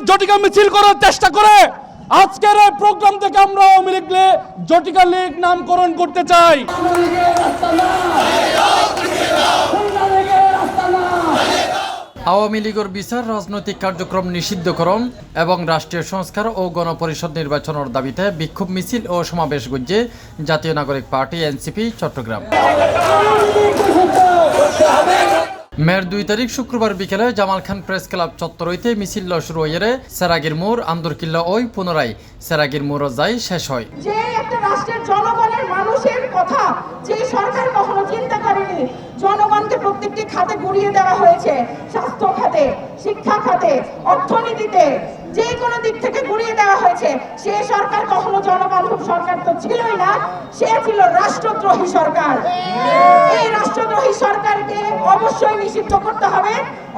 জটিকা মিছিল করার চেষ্টা করে আজকের এই প্রোগ্রাম থেকে আমরা আওয়ামী লীগকে জটিকা লীগ নামকরণ করতে চাই। আওয়ামী লীগের বিচার, রাজনৈতিক কার্যক্রম নিষিদ্ধকরণ এবং রাষ্ট্রীয় সংস্কার ও গণপরিষদ নির্বাচনের দাবিতে বিক্ষোভ মিছিল ও সমাবেশ গড়ছে জাতীয় নাগরিক পার্টি এনসিপি চট্টগ্রাম। মের ২ তারিখ শুক্রবার বিকেলে জামাল খান প্রেস ক্লাব চত্বর হইতে মিছিল শুরু হয়ে সেরাগির মোড় আন্দরকিল্লা ওই পুনরায় সেরাগির মোড় যায় শেষ হয়। যে একটা রাষ্ট্রের জনগণের মানুষের কথা যে সরকার কখনো চিন্তা করেনি, জনগণকে প্রত্যেকটি খাতে গুড়িয়ে দেওয়া হয়েছে, স্বাস্থ্য খাতে, শিক্ষা খাতে, অর্থনীতিতে, যে কোনো দিক থেকে গুড়িয়ে দেওয়া হয়েছে। সে সরকার কখনো জনবান্ধব সরকার তো ছিলই না, সে ছিল রাষ্ট্রদ্রোহী সরকার। এই রাষ্ট্রদ্রোহী সরকারকে অবশ্যই নিষিদ্ধ করতে হবে,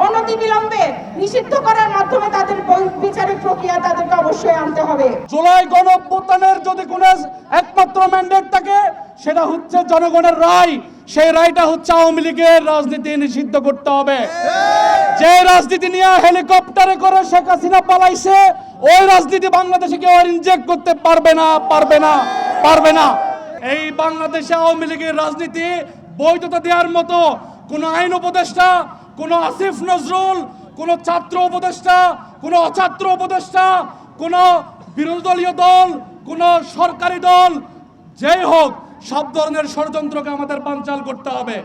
অনতিবিলম্বে নিষিদ্ধ করার মাধ্যমে তাদের বিচারিক প্রক্রিয়া তাদেরকে অবশ্যই আনতে হবে। জুলাই গণঅভ্যুত্থানের যদি কোনো একমাত্র ম্যান্ডেট থাকে সেটা হচ্ছে জনগণের রায়। সেই রায়টা হচ্ছে আওয়ামী লীগের রাজনীতি নিষিদ্ধ করতে হবে। যে রাজনীতি নিয়ে হেলিকপ্টারে করে শেখ হাসিনা পালাইছে, ওই রাজনীতি বাংলাদেশে কেউ আর ইনজেক্ট করতে পারবে না। এই বাংলাদেশে আওয়ামী লীগের রাজনীতি বৈধতা দেওয়ার মতো কোন আইন উপদেষ্টা, কোন আসিফ নজরুল, কোন ছাত্র উপদেষ্টা, কোন অছাত্র উপদেষ্টা, কোন বিরোধী দলীয় দল, কোন সরকারি দল, যেই হোক, সব ধরনের ষড়যন্ত্রকে আমাদের বানচাল করতে হবে।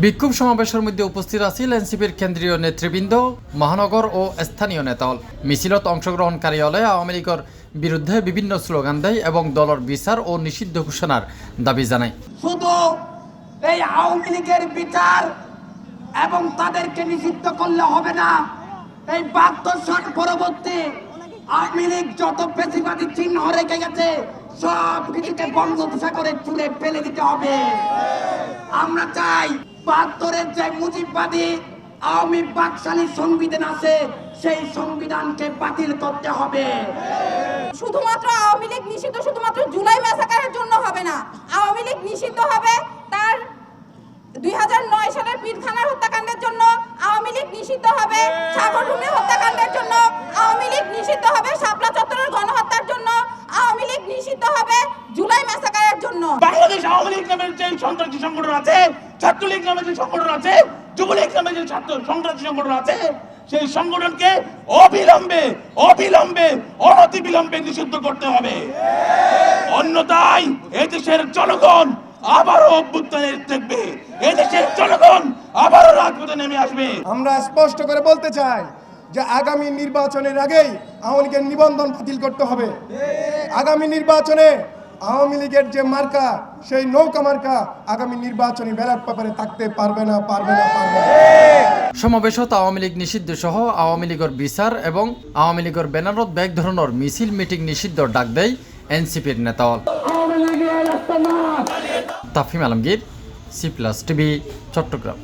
বিক্ষোভ সমাবেশের মধ্যে উপস্থিত আছেন এনসিপির কেন্দ্রীয় নেতৃবৃন্দ, মহানগর ও স্থানীয় নেতাল। মিছিলত অংশগ্রহণকারী হলে আওয়ামী লীগের বিরুদ্ধে বিভিন্ন স্লোগান দেয় এবং দলের বিচার ও নিষিদ্ধ ঘোষণার দাবি জানায়। শুধু এই আওয়ামী লীগের বিচার এবং তাদেরকে নিষিদ্ধ করলে হবে না, এই ৭২ সন পরবর্তী আওয়ামী লীগ যত পেশিবাদী চিহ্ন রেখে গেছে সব কিছুকে বঙ্গোপসাগরে ছুঁড়ে ফেলে দিতে হবে। আমরা চাই ৭২-এর যে মুজিববাদী আওয়ামী বাকশালী সংবিধান আছে সেই সংবিধানকে বাতিল করতে হবে। শুধুমাত্র আওয়ামী লীগ নিষিদ্ধ শুধুমাত্র জুলাই ম্যাসাকারের জন্য হবে না, আওয়ামী লীগ নিষিদ্ধ হবে তার ২০০৯ সালের পীরখানার হত্যাকাণ্ডের জন্য, আওয়ামী লীগ নিষিদ্ধ হবে সাগররুমী হত্যাকাণ্ডের জন্য, আওয়ামী লীগ নিষিদ্ধ হবে শাপলা চত্বরের গণহত্যার জন্য, আওয়ামী লীগ নিষিদ্ধ হবে জুলাই ম্যাসাকারের জন্য। বাংলাদেশ আওয়ামী লীগ নামের যে সন্ত্রাসী সংগঠন আছে, ছাত্রলীগ নামের যে সংগঠন আছে, যুবলীগ নামের যে ছাত্র সন্ত্রাসী সংগঠন আছে, সেই সংগঠনকে অবিলম্বে অনতিবিলম্বে নিষিদ্ধ করতে হবে। অন্যথায় এই দেশের জনগণ আবারও অভ্যুত্থানের দেখবে, এই দেশের জনগণ আবারও রাজপথে নেমে আসবে। আমরা স্পষ্ট করে বলতে চাই যে আগামী নির্বাচনের আগেই আওয়ামী লীগের নিবন্ধন বাতিল করতে হবে। আগামী নির্বাচনে আওয়ামী লীগের যে মার্কা, সেই নৌকা মার্কা আগামী নির্বাচনী ব্যালট পেপারে থাকতে পারবে না। সমাবেশত আওয়ামী লীগ নিষিদ্ধ সহ আওয়ামী লীগের বিচার এবং আওয়ামী লীগের ব্যানারত ব্যাগ ধরনের মিছিল মিটিং নিষিদ্ধ ডাক দেয় এনসিপির নেতাল। Tafim Alamgir, C plus TV, Chittagong.